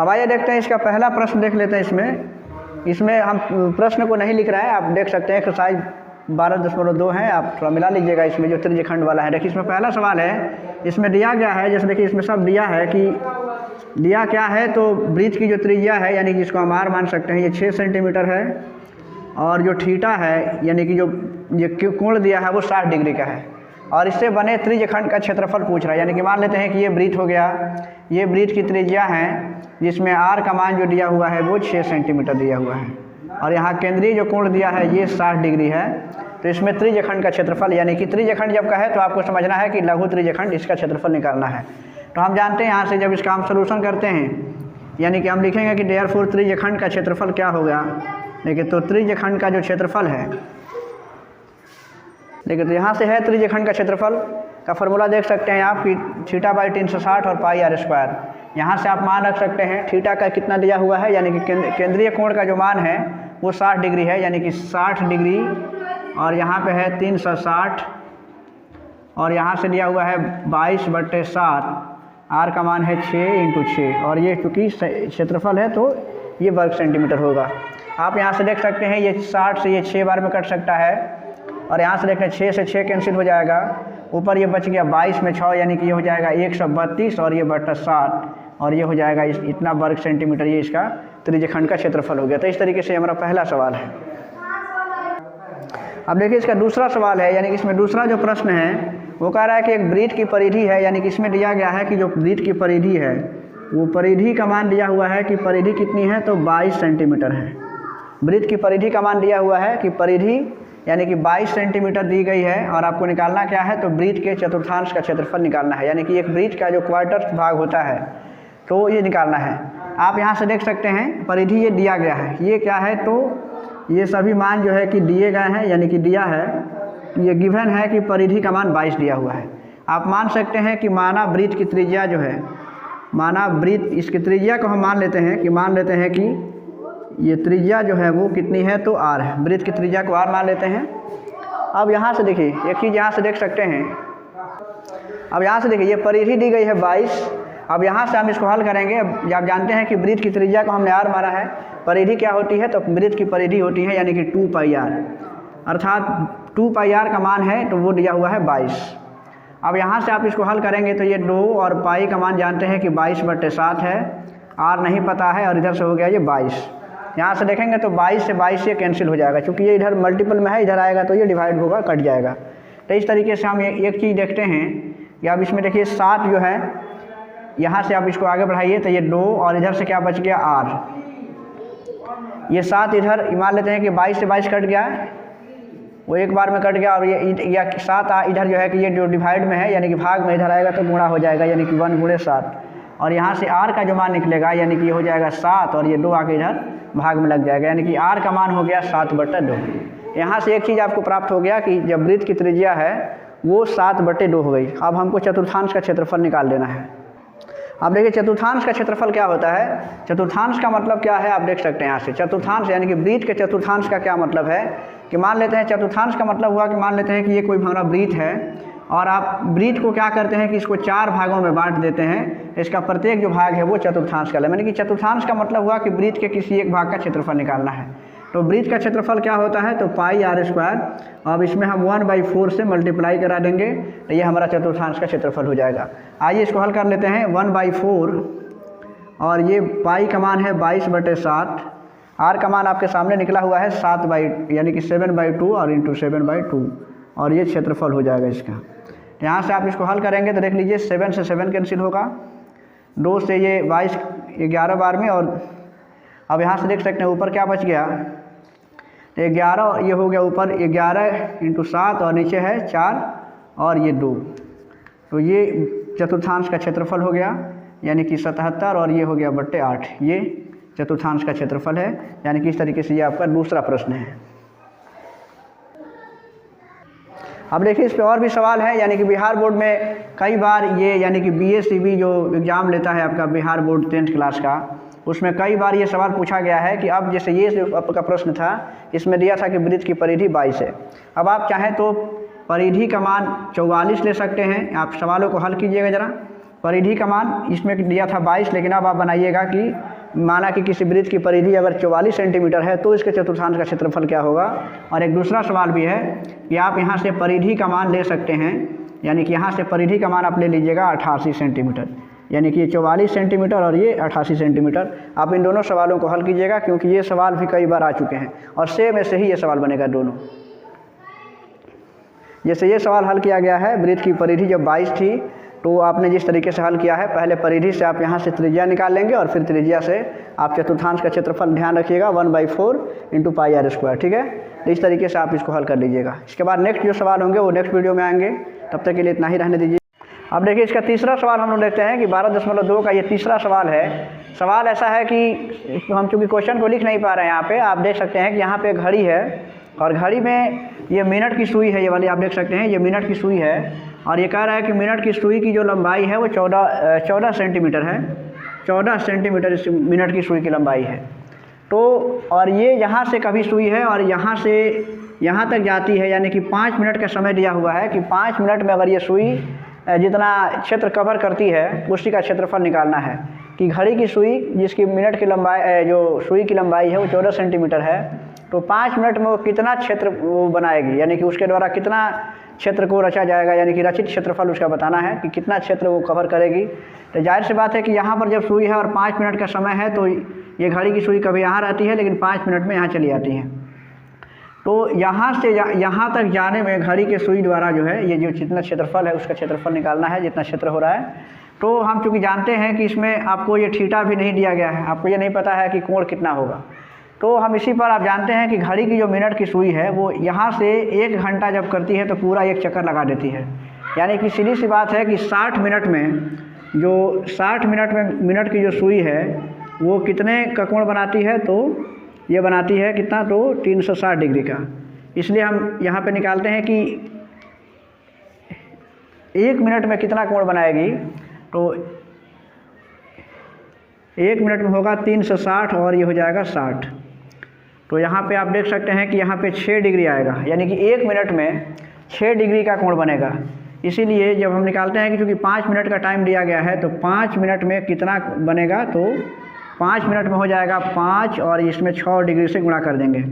अब आइए देखते हैं इसका पहला प्रश्न देख लेते हैं। इसमें हम प्रश्न को नहीं लिख रहे हैं, आप देख सकते हैं एक्सरसाइज 12.2 है, आप थोड़ा मिला लीजिएगा इसमें जो त्रिज्यखंड वाला है। देखिए इसमें पहला सवाल है, इसमें दिया गया है, जैसे देखिए इसमें सब दिया है कि दिया क्या है, तो वृत्त की जो त्रिज्या है यानी कि इसको हम आर मान सकते हैं, ये 6 सेंटीमीटर है, और जो थीटा है यानी कि जो ये कोण दिया है वो 60 डिग्री का है, और इससे बने त्रिज्यखंड का क्षेत्रफल पूछ रहा है। यानी कि मान लेते हैं कि ये वृत्त हो गया, ये वृत्त की त्रिज्या है जिसमें आर का मान जो दिया हुआ है वो 6 सेंटीमीटर दिया हुआ है, और यहाँ केंद्रीय जो कोण दिया है ये 60 डिग्री है। तो इसमें त्रिज्यखंड का क्षेत्रफल, यानी कि त्रिज्यखंड जब कहे तो आपको समझना है कि लघु त्रिज्यखंड, इसका क्षेत्रफल निकालना है। तो हम जानते हैं यहाँ से जब इसका हम सोल्यूशन करते हैं, यानी कि हम लिखेंगे कि देयरफॉर त्रिज्यखंड का क्षेत्रफल क्या होगा। देखिए तो त्रिज्यखंड का जो क्षेत्रफल है, देखिए तो यहाँ से है त्रिज्यखंड का क्षेत्रफल का फॉर्मूला देख सकते हैं आप कि θ/360 और πr²। यहाँ से आप मान रख सकते हैं थीटा का कितना दिया हुआ है, यानी कि केंद्रीय कोण का जो मान है वो 60 डिग्री है, यानी कि 60 डिग्री, और यहाँ पे है 360, और यहाँ से दिया हुआ है 22/7, आर का मान है 6 × 6, और ये चूँकि क्षेत्रफल है तो ये वर्ग सेंटीमीटर होगा। आप यहाँ से देख सकते हैं ये 60 से ये 6 बार में कट सकता है, और यहाँ से देखें 6 से 6 कैंसिल हो जाएगा, ऊपर ये बच गया 22 में 6, यानी कि ये हो जाएगा 132, और ये बटा 60, और ये हो जाएगा इतना वर्ग सेंटीमीटर, ये इसका त्रिज्यखंड का क्षेत्रफल हो गया। तो इस तरीके से हमारा पहला सवाल है। अब देखिए इसका दूसरा सवाल है, यानी कि इसमें दूसरा जो प्रश्न है वो कह रहा है कि एक वृत्त की परिधि है, यानी कि इसमें दिया गया है कि जो वृत्त की परिधि है वो परिधि का मान दिया हुआ है कि परिधि कितनी है, तो 22 सेंटीमीटर है। वृत्त की परिधि का मान दिया हुआ है कि परिधि यानी कि 22 सेंटीमीटर दी गई है, और आपको निकालना क्या है, तो वृत्त के चतुर्थांश का क्षेत्रफल निकालना है, यानी कि एक वृत्त का जो क्वार्टर भाग होता है तो ये निकालना है। आप यहाँ से देख सकते हैं परिधि ये दिया गया है, ये क्या है, तो ये सभी मान जो है कि दिए गए हैं, यानी कि दिया है, ये गिवन है कि परिधि का मान 22 दिया हुआ है। आप मान सकते हैं कि माना वृत्त की त्रिज्या जो है, माना वृत्त इसकी त्रिज्या को हम मान लेते हैं कि ये त्रिज्या जो है वो कितनी है, तो आर है, वृत्त की त्रिज्या को आर मान लेते हैं। अब यहाँ से देखिए एक चीज़ यहाँ से देख सकते हैं, अब यहाँ से देखिए ये परिधि दी गई है 22, अब यहाँ से हम इसको हल करेंगे। आप जानते हैं कि वृत्त की त्रिज्या को हमने आर माना है, परिधि क्या होती है, तो वृत्त की परिधि होती है यानी कि 2πr, अर्थात 2πr का मान है तो वो दिया हुआ है 22। अब यहाँ से आप इसको हल करेंगे तो ये 2 और पाई का मान जानते हैं कि 22/7 है, आर नहीं पता है, और इधर से हो गया ये 22। यहाँ से देखेंगे तो 22 से 22 ये कैंसिल हो जाएगा, क्योंकि ये इधर मल्टीपल में है, इधर आएगा तो ये डिवाइड होगा, कट जाएगा। तो इस तरीके से हम एक चीज़ देखते हैं कि अब इसमें देखिए 7 जो है, यहाँ से आप इसको आगे बढ़ाइए तो ये 2, और इधर से क्या बच गया आर, ये 7 इधर मान लेते हैं कि 22 से 22 कट गया, वो एक बार में कट गया, और ये 7 इधर जो है कि ये जो डिवाइड में है यानी कि भाग में इधर आएगा तो गुणा हो जाएगा, यानी कि 1 × 7, और यहाँ से आर का जो मान निकलेगा यानी कि ये हो जाएगा 7, और ये 2 आके इधर भाग में लग जाएगा, यानी कि आर का मान हो गया 7/2। यहाँ से एक चीज़ आपको प्राप्त हो गया कि जब वृत्त की त्रिज्या है वो 7/2 हो गई। अब हमको चतुर्थांश का क्षेत्रफल निकाल लेना है। अब देखिए चतुर्थांश का क्षेत्रफल क्या होता है, चतुर्थांश का मतलब क्या है, आप देख सकते हैं यहाँ से चतुर्थांश यानी कि वृत्त के चतुर्थांश का क्या मतलब है, कि मान लेते हैं चतुर्थांश का मतलब हुआ कि मान लेते हैं कि ये कोई हमारा वृत्त है, और आप वृत्त को क्या करते हैं कि इसको 4 भागों में बांट देते हैं, इसका प्रत्येक जो भाग है वो चतुर्थांश का है। यानी कि चतुर्थांश का मतलब हुआ कि वृत्त के किसी एक भाग का क्षेत्रफल निकालना है। तो वृत्त का क्षेत्रफल क्या होता है, तो πr²। अब इसमें हम 1/4 से मल्टीप्लाई करा देंगे तो ये हमारा चतुर्थांश का क्षेत्रफल हो जाएगा। आइए इसको हल कर लेते हैं। 1/4, और ये पाई का मान है 22/7, आर का मान आपके सामने निकला हुआ है 7 यानी कि 7/2 और इंटू 7/2, और ये क्षेत्रफल हो जाएगा इसका। यहाँ से आप इसको हल करेंगे तो देख लीजिए 7 से 7 कैंसिल होगा, 2 से ये 22 11 बार में, और अब यहाँ से देख सकते हैं ऊपर क्या बच गया, 11 ये हो गया, ऊपर 11 × 7 और नीचे है 4 और ये 2, तो ये चतुर्थांश का क्षेत्रफल हो गया, यानी कि 77, और ये हो गया 8। ये चतुर्थांश का क्षेत्रफल है, यानी कि इस तरीके से ये आपका दूसरा प्रश्न है। अब देखिए इस पर और भी सवाल है, यानी कि बिहार बोर्ड में कई बार ये यानी कि BACB जो एग्ज़ाम लेता है आपका बिहार बोर्ड 10th क्लास का, उसमें कई बार ये सवाल पूछा गया है कि अब जैसे ये जो आपका प्रश्न था इसमें दिया था कि वृत्त की परिधि 22 है। अब आप चाहें तो परिधि का मान 44 ले सकते हैं। आप सवालों को हल कीजिएगा ज़रा। परिधि का मान इसमें दिया था 22, लेकिन अब आप बनाइएगा कि माना कि किसी वृत्त की परिधि अगर 44 सेंटीमीटर है तो इसके चतुर्थांश का क्षेत्रफल क्या होगा। और एक दूसरा सवाल भी है कि आप यहाँ से परिधि का मान ले सकते हैं, यानी कि यहाँ से परिधि का मान आप ले लीजिएगा 88 सेंटीमीटर, यानी कि ये 44 सेंटीमीटर और ये 88 सेंटीमीटर। आप इन दोनों सवालों को हल कीजिएगा क्योंकि ये सवाल भी कई बार आ चुके हैं और सेम ऐसे ही ये सवाल बनेगा दोनों। जैसे ये सवाल हल किया गया है, वृत्त की परिधि जब 22 थी तो आपने जिस तरीके से हल किया है, पहले परिधि से आप यहाँ से त्रिज्या निकाल लेंगे और फिर त्रिज्या से आप चतुर्थांश का क्षेत्रफल ध्यान रखिएगा 1/4 × πr², ठीक है। तो इस तरीके से आप इसको हल कर लीजिएगा। इसके बाद नेक्स्ट जो सवाल होंगे वो नेक्स्ट वीडियो में आएंगे, तब तक के लिए इतना ही रहने दीजिए। अब देखिए इसका तीसरा सवाल हम लोग देखते हैं कि 12.2 का ये तीसरा सवाल है। सवाल ऐसा है कि हम चूँकि क्वेश्चन को लिख नहीं पा रहे हैं, यहाँ पे आप देख सकते हैं कि यहाँ पे घड़ी है और घड़ी में ये मिनट की सुई है, ये वाली आप देख सकते हैं, ये मिनट की सुई है और ये कह रहा है कि मिनट की सुई की जो लंबाई है वो 14 सेंटीमीटर है। 14 सेंटीमीटर इस मिनट की सुई की लंबाई है। तो और ये यहाँ से कभी सुई है और यहाँ से यहाँ तक जाती है, यानी कि 5 मिनट का समय दिया हुआ है कि 5 मिनट में अगर ये सुई जितना क्षेत्र कवर करती है उसी का क्षेत्रफल निकालना है। कि घड़ी की सुई जिसकी मिनट की लंबाई, जो सुई की लंबाई है वो 14 सेंटीमीटर है, तो 5 मिनट में वो कितना क्षेत्र वो बनाएगी, यानी कि उसके द्वारा कितना क्षेत्र को रचा जाएगा, यानी कि रचित क्षेत्रफल उसका बताना है कि कितना क्षेत्र वो कवर करेगी। तो जाहिर सी बात है कि यहाँ पर जब सुई है और 5 मिनट का समय है तो ये घड़ी की सुई कभी यहाँ रहती है लेकिन 5 मिनट में यहाँ चली आती है। तो यहाँ से यहाँ तक जाने में घड़ी के सुई द्वारा जो है ये जो जितना क्षेत्रफल है उसका क्षेत्रफल निकालना है, जितना क्षेत्र हो रहा है। तो हम चूँकि जानते हैं कि इसमें आपको ये थीटा भी नहीं दिया गया है, आपको ये नहीं पता है कि कोण कितना होगा, तो हम इसी पर आप जानते हैं कि घड़ी की जो मिनट की सुई है वो यहाँ से 1 घंटा जब करती है तो पूरा 1 चक्कर लगा देती है। यानी कि सीधी सी बात है कि 60 मिनट में मिनट की जो सुई है वो कितने का कोण बनाती है, तो ये बनाती है कितना, तो 360 डिग्री का। इसलिए हम यहाँ पे निकालते हैं कि 1 मिनट में कितना कोण बनाएगी, तो 1 मिनट में होगा 360 और ये हो जाएगा 60। तो यहाँ पे आप देख सकते हैं कि यहाँ पे 6 डिग्री आएगा, यानी कि 1 मिनट में 6 डिग्री का कोण बनेगा। इसीलिए जब हम निकालते हैं कि चूँकि 5 मिनट का टाइम दिया गया है तो 5 मिनट में कितना बनेगा, तो 5 मिनट में हो जाएगा 5 और इसमें 6 डिग्री से गुणा कर देंगे,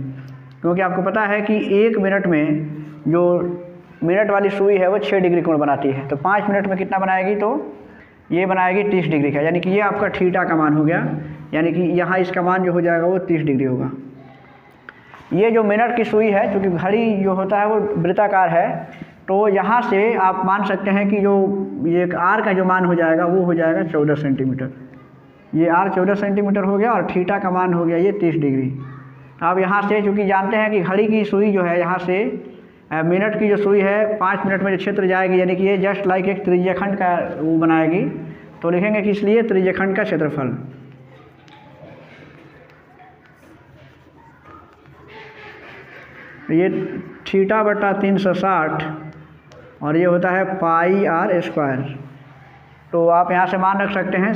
क्योंकि आपको पता है कि 1 मिनट में जो मिनट वाली सुई है वो 6 डिग्री कोण बनाती है। तो 5 मिनट में कितना बनाएगी, तो ये बनाएगी 30 डिग्री का, यानी कि ये आपका थीटा का मान हो गया, यानी कि यहाँ इसका मान जो हो जाएगा वो 30 डिग्री होगा। ये जो मिनट की सुई है, क्योंकि घड़ी जो होता है वो वृत्ताकार है, तो यहाँ से आप मान सकते हैं कि जो ये आर का जो मान हो जाएगा वो हो जाएगा 14 सेंटीमीटर। ये आर 14 सेंटीमीटर हो गया और थीटा का मान हो गया ये 30 डिग्री। अब यहाँ से चूँकि जानते हैं कि घड़ी की सुई जो है यहाँ से मिनट की जो सुई है 5 मिनट में जो क्षेत्र जाएगी, यानी कि ये जस्ट लाइक एक त्रिज्यखंड का वो बनाएगी, तो लिखेंगे कि इसलिए त्रिज्यखंड का क्षेत्रफल। ये थीटा बटा 360 और ये होता है πr²। तो आप यहाँ से मान रख सकते हैं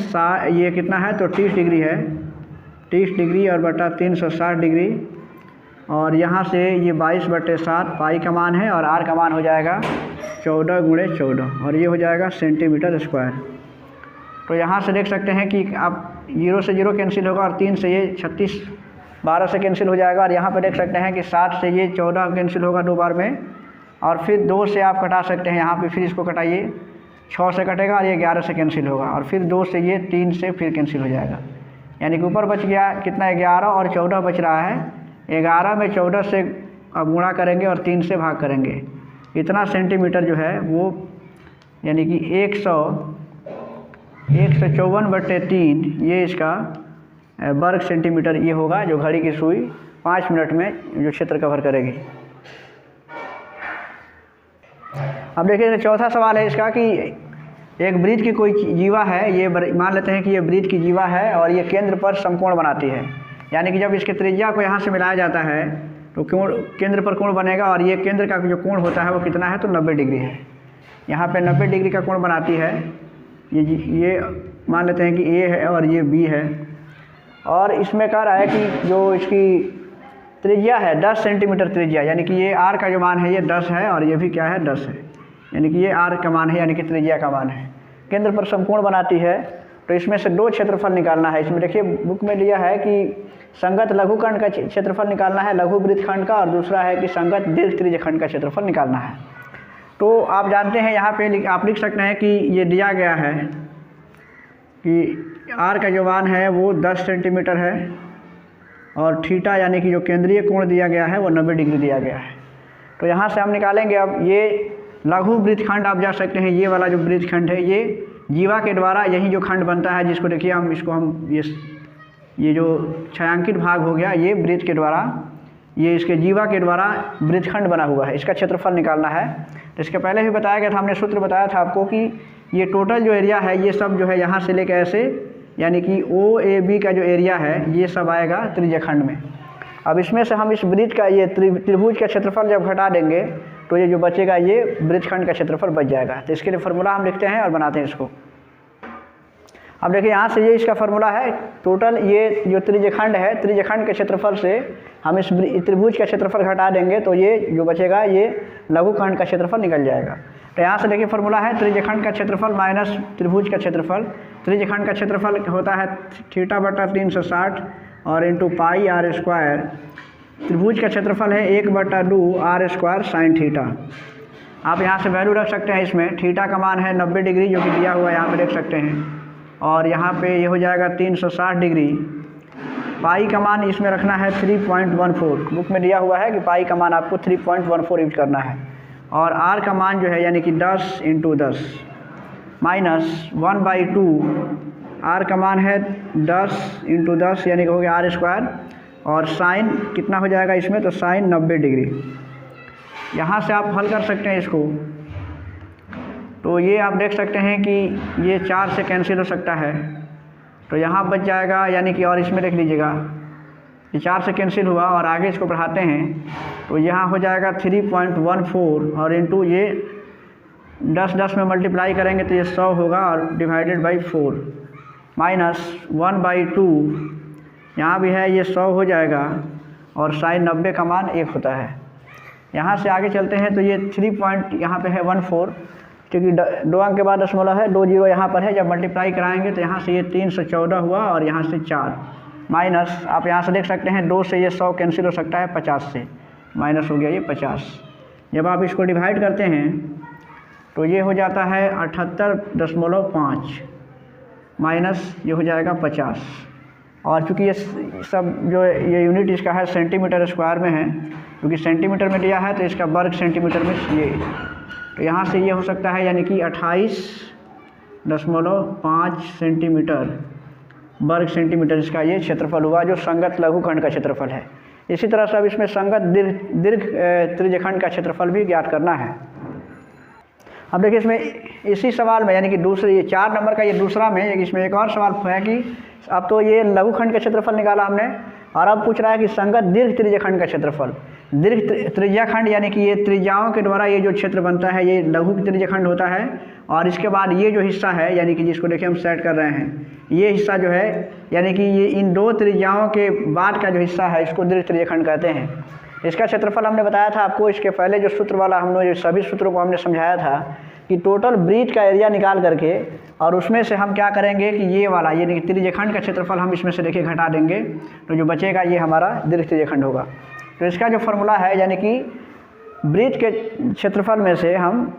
ये कितना है, तो 30 डिग्री है, 30 डिग्री और बटा 360 डिग्री, और यहाँ से ये 22/7 पाई का मान है और आर का मान हो जाएगा 14 × 14 और ये हो जाएगा सेंटीमीटर स्क्वायर। तो यहाँ से देख सकते हैं कि आप 0 से 0 कैंसिल होगा और 3 से ये 36 12 से कैंसिल हो जाएगा, और यहाँ पे देख सकते हैं कि 7 से ये 14 कैंसिल होगा 2 बार में, और फिर 2 से आप कटा सकते हैं यहाँ पे, फिर इसको कटाइए 6 से कटेगा और ये 11 से कैंसिल होगा, और फिर 2 से ये 3 से फिर कैंसिल हो जाएगा, यानी कि ऊपर बच गया कितना 11 और 14 बच रहा है। 11 में 14 से अब गुणा करेंगे और 3 से भाग करेंगे, इतना सेंटीमीटर जो है वो, यानी कि 154/3 ये इसका वर्ग सेंटीमीटर ये होगा, जो घड़ी की सुई 5 मिनट में जो क्षेत्र कवर करेगी। अब देखिए चौथा सवाल है इसका कि एक वृत्त की कोई जीवा है, ये मान लेते हैं कि ये वृत्त की जीवा है और ये केंद्र पर समकोण बनाती है, यानी कि जब इसके त्रिज्या को यहाँ से मिलाया जाता है तो कोण केंद्र पर कोण बनेगा, और ये केंद्र का जो कोण होता है वो कितना है, तो 90 डिग्री है। यहाँ पे 90 डिग्री का कोण बनाती है। ये मान लेते हैं कि ए है और ये बी है, और इसमें कह रहा है कि जो इसकी त्रिज्या है 10 सेंटीमीटर त्रिज्या, यानी कि ये आर का जो मान है ये 10 है और ये भी क्या है 10 है, यानी कि ये आर का मान है, यानी कि त्रिज्या का मान है। केंद्र पर समकोण बनाती है, तो तो इसमें से दो क्षेत्रफल निकालना है। इसमें देखिए बुक में दिया है कि संगत लघुखंड का क्षेत्रफल निकालना है लघु वृत्तखंड का, और दूसरा है कि संगत दीर्घ त्रिज्यखंड का क्षेत्रफल निकालना है। तो आप जानते हैं यहाँ पे आप लिख सकते हैं कि ये दिया गया है कि आर का जो मान है वो 10 सेंटीमीटर है और थीटा यानी कि जो केंद्रीय कोण दिया गया है वो 90 डिग्री दिया गया है। तो यहाँ से हम निकालेंगे अब ये लघु वृत्तखंड। आप जा सकते हैं ये वाला जो वृत्तखंड है ये जीवा के द्वारा यही जो खंड बनता है, जिसको देखिए हम इसको हम ये जो छायांकित भाग हो गया ये वृत्त के द्वारा, ये इसके जीवा के द्वारा वृत्तखंड बना हुआ है, इसका क्षेत्रफल निकालना है। तो इसके पहले भी बताया गया था, हमने सूत्र बताया था आपको कि ये टोटल जो एरिया है ये सब जो है यहाँ से लेकर ऐसे यानी कि OAB का जो एरिया है ये सब आएगा त्रिज्यखंड में। अब इसमें से हम इस वृत्त का ये त्रिभुज का क्षेत्रफल जब घटा देंगे तो ये जो बचेगा ये वृत्तखंड का क्षेत्रफल बच जाएगा। तो इसके लिए फार्मूला हम लिखते हैं और बनाते हैं इसको। अब देखिए यहाँ से ये इसका फार्मूला है, टोटल ये जो त्रिज्यखंड है त्रिज्यखंड के क्षेत्रफल से हम इस त्रिभुज का क्षेत्रफल घटा देंगे तो ये जो बचेगा ये लघुखंड का क्षेत्रफल निकल जाएगा। तो यहाँ से देखिए फार्मूला है त्रिज्यखंड का क्षेत्रफल माइनस त्रिभुज का क्षेत्रफल। त्रिज्यखंड का क्षेत्रफल होता है θ/360 और इंटू पाई r स्क्वायर। त्रिभुज का क्षेत्रफल है 1/2 r² sin थीटा। आप यहाँ से वैल्यू रख सकते हैं, इसमें थीटा का मान है 90 डिग्री जो कि दिया हुआ है यहाँ पे देख सकते हैं, और यहाँ पे ये हो जाएगा 360 डिग्री। पाई का मान इसमें रखना है 3.14, बुक में दिया हुआ है कि पाई का मान आपको 3.14 यूज करना है, और आर का मान जो है यानी कि 10 × 10 माइनस 1/2, आर का मान है 10 × 10 यानी कि हो गया r², और साइन कितना हो जाएगा इसमें, तो साइन 90 डिग्री। यहाँ से आप हल कर सकते हैं इसको, तो ये आप देख सकते हैं कि ये 4 से कैंसिल हो सकता है, तो यहाँ बच जाएगा यानी कि, और इसमें देख लीजिएगा ये 4 से कैंसिल हुआ और आगे इसको बढ़ाते हैं तो यहाँ हो जाएगा 3.14 और इंटू ये 10 में मल्टीप्लाई करेंगे तो ये 100 होगा और डिवाइडेड बाई 4 माइनस 1/2, यहाँ भी है ये 100 हो जाएगा और साइन 90 का मान 1 होता है। यहाँ से आगे चलते हैं तो ये 3 यहाँ पे है 14, क्योंकि 2 अंक के बाद दशमलव है, 2 जीरो यहाँ पर है, जब मल्टीप्लाई कराएंगे तो यहाँ से ये 314 हुआ और यहाँ से 4 माइनस, आप यहाँ से देख सकते हैं 2 से ये 100 कैंसिल हो सकता है, 50 से माइनस हो गया ये 50। जब आप इसको डिवाइड करते हैं तो ये हो जाता है 78.5 माइनस ये हो जाएगा 50, और चूँकि ये सब जो ये यूनिट इसका है सेंटीमीटर स्क्वायर में है, क्योंकि सेंटीमीटर में दिया है तो इसका वर्ग सेंटीमीटर में ये, तो यहाँ से ये हो सकता है यानी कि 28.5 सेंटीमीटर वर्ग सेंटीमीटर इसका ये क्षेत्रफल हुआ जो संगत लघुखंड का क्षेत्रफल है। इसी तरह से अब इसमें संगत दीर्घ त्रिज्यखंड का क्षेत्रफल भी ज्ञात करना है। अब देखिए इसमें इसी सवाल में यानी कि दूसरे ये 4 नंबर का ये दूसरा में इसमें एक और सवाल है कि अब तो ये लघुखंड का क्षेत्रफल निकाला हमने, और अब पूछ रहा है कि संगत दीर्घ त्रिज्यखंड का क्षेत्रफल। दीर्घ त्रिज्याखंड यानी कि ये त्रिज्याओं के द्वारा ये जो क्षेत्र बनता है ये लघु त्रिज्यखंड होता है, और इसके बाद ये जो हिस्सा है यानी कि जिसको देखिए हम सेट कर रहे हैं, ये हिस्सा जो है यानी कि ये इन 2 त्रिज्याओं के बाद का जो हिस्सा है इसको दीर्घ त्रिज्यखंड कहते हैं। इसका क्षेत्रफल हमने बताया था आपको, इसके पहले जो सूत्र वाला हमने सभी सूत्रों को हमने समझाया था कि टोटल वृत्त का एरिया निकाल करके और उसमें से हम क्या करेंगे कि ये वाला ये त्रिज्यखंड का क्षेत्रफल हम इसमें से देखिए घटा देंगे, तो जो बचेगा ये हमारा दीर्घ त्रिज्यखंड होगा। तो इसका जो फार्मूला है यानी कि वृत्त के क्षेत्रफल में से हम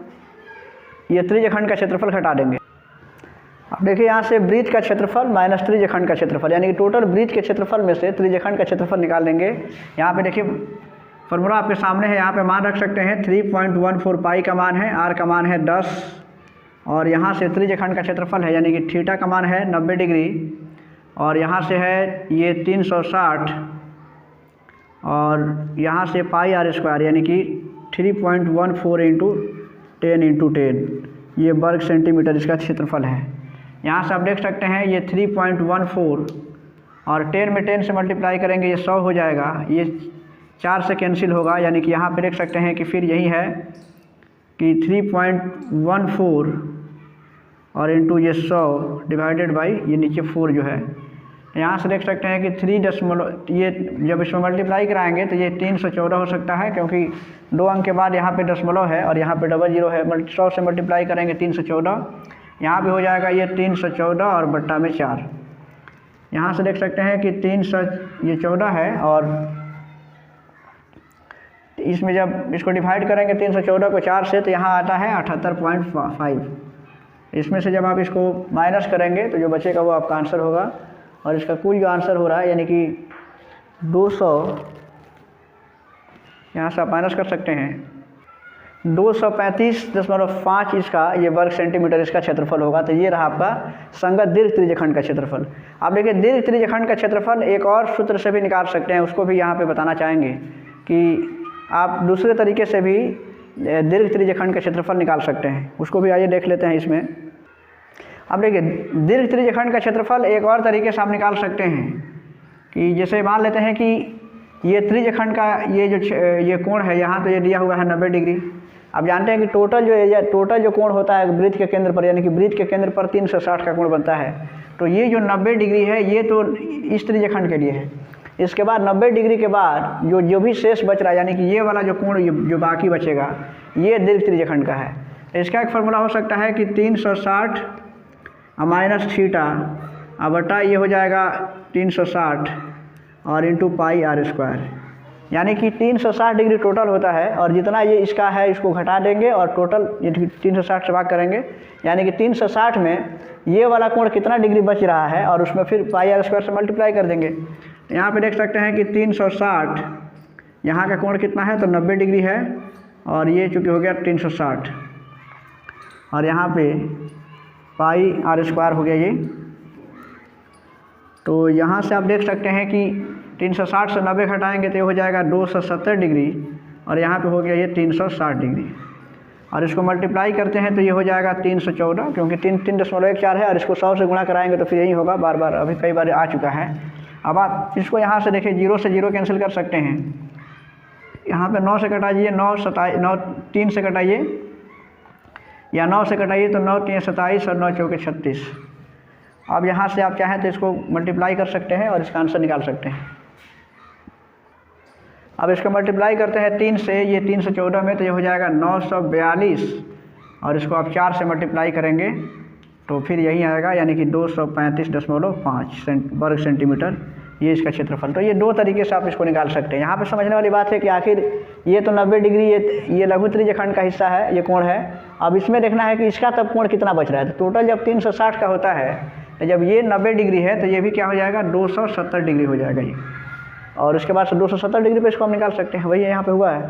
ये त्रिज्यखंड का क्षेत्रफल घटा देंगे। अब देखिए यहाँ से वृत्त का क्षेत्रफल माइनस त्रिज्यखंड का क्षेत्रफल यानी कि टोटल वृत्त के क्षेत्रफल में से त्रिज्यखंड का क्षेत्रफल निकाल लेंगे। यहाँ पे देखिए फार्मूला आपके सामने है, यहाँ पे मान रख सकते हैं 3.14 पाई का मान है, आर का मान है 10, और यहाँ से त्रिज्यखंड का क्षेत्रफल है यानी कि थीटा का मान है 90 डिग्री, और यहाँ से है ये 360, और यहाँ से पाई r² यानी कि 3.14 इंटू 10 ये वर्ग सेंटीमीटर इसका क्षेत्रफल है। यहाँ से आप देख सकते हैं ये 3.14 और 10 में 10 से मल्टीप्लाई करेंगे ये 100 हो जाएगा, ये 4 से कैंसिल होगा यानी कि यहाँ पे देख सकते हैं कि फिर यही है कि 3.14 और इंटू ये 100 डिवाइडेड बाई ये नीचे 4 जो है, यहाँ से देख सकते हैं कि 3 ये जब इसमें मल्टीप्लाई कराएंगे तो ये 314 हो सकता है, क्योंकि 2 अंक के बाद यहाँ पे दशमलव है और यहाँ पे डबल जीरो है। 100 से मल्टीप्लाई करेंगे 314 यहाँ पे हो जाएगा ये 314 और बट्टा में 4। यहाँ से देख सकते हैं कि 314 है और इसमें जब इसको डिवाइड करेंगे 314 को 4 से तो यहाँ आता है 78.5। इसमें से जब आप इसको माइनस करेंगे तो जो बचेगा वो आपका आंसर होगा। और इसका कुल जो आंसर हो रहा है यानी कि 200, यहाँ से आप माइनस कर सकते हैं, 235.5 इसका ये वर्ग सेंटीमीटर इसका क्षेत्रफल होगा। तो ये रहा आपका संगत दीर्घ त्रिज्यखंड का क्षेत्रफल। आप देखिए दीर्घ त्रिज्यखंड का क्षेत्रफल एक और सूत्र से भी निकाल सकते हैं, उसको भी यहाँ पे बताना चाहेंगे कि आप दूसरे तरीके से भी दीर्घ त्रिज्यखंड का क्षेत्रफल निकाल सकते हैं, उसको भी आइए देख लेते हैं इसमें। अब देखिए दीर्घ त्रिज्यखंड का क्षेत्रफल एक और तरीके से आप निकाल सकते हैं कि जैसे मान लेते हैं कि ये त्रिज्यखंड का ये कोण है, यहाँ तो ये दिया हुआ है 90 डिग्री। आप जानते हैं कि टोटल जो कोण होता है वृत्त के केंद्र पर, यानी कि वृत्त के केंद्र पर 360 का कोण बनता है। तो ये जो 90 डिग्री है ये तो इस त्रिज्यखंड के लिए है। इसके बाद 90 डिग्री के बाद जो भी शेष बच रहा है, यानी कि ये वाला जो कोण जो बाकी बचेगा ये दीर्घ त्रिज्यखंड का है। इसका एक फार्मूला हो सकता है कि 360 माइनस थीटा बटा ये हो जाएगा 360 और इंटू पाई आर स्क्वायर, यानी कि 360 डिग्री टोटल होता है और जितना ये इसका है इसको घटा देंगे और टोटल ये 360 से भाग करेंगे, यानी कि 360 में ये वाला कोण कितना डिग्री बच रहा है और उसमें फिर पाई आर स्क्वायर से मल्टीप्लाई कर देंगे। यहाँ पे देख सकते हैं कि 360 यहाँ का कोण कितना है तो 90 डिग्री है और ये चूँकि हो गया 360 और यहाँ पे पाई आर स्क्वायर हो गया ये। तो यहाँ से आप देख सकते हैं कि 360 से 90 घटाएंगे तो ये हो जाएगा 270 डिग्री और यहाँ पे हो गया ये 360 डिग्री और इसको मल्टीप्लाई करते हैं तो ये हो जाएगा 314, क्योंकि 3.14 है और इसको 100 से गुणा कराएंगे तो फिर यही होगा, बार बार अभी कई बार आ चुका है। अब आप इसको यहाँ से देखिए 0 से 0 कैंसिल कर सकते हैं। यहाँ पे 9 से कटाइए, 9 3 से कटाइए या 9 से कटाइए तो 9 3 27 और 9 चौके 36। अब यहाँ से आप चाहें तो इसको मल्टीप्लाई कर सकते हैं और इसका आंसर निकाल सकते हैं। अब इसको मल्टीप्लाई करते हैं 3 से, ये 3 से 14 में तो ये हो जाएगा 942 और इसको आप 4 से मल्टीप्लाई करेंगे तो फिर यही आएगा, यानी कि 235.5 वर्ग सेंटीमीटर ये इसका क्षेत्रफल। तो ये दो तरीके से आप इसको निकाल सकते हैं। यहाँ पे समझने वाली बात है कि आखिर ये तो 90 डिग्री ये लघु त्रिज्यखंड का हिस्सा है, ये कोण है। अब इसमें देखना है कि इसका तब कोण कितना बच रहा है। तो टोटल जब 360 का होता है तो जब ये 90 डिग्री है तो ये भी क्या हो जाएगा 270 डिग्री हो जाएगा ये, और उसके बाद से 270 डिग्री पे इसको हम निकाल सकते हैं। वही यहाँ पे हुआ है।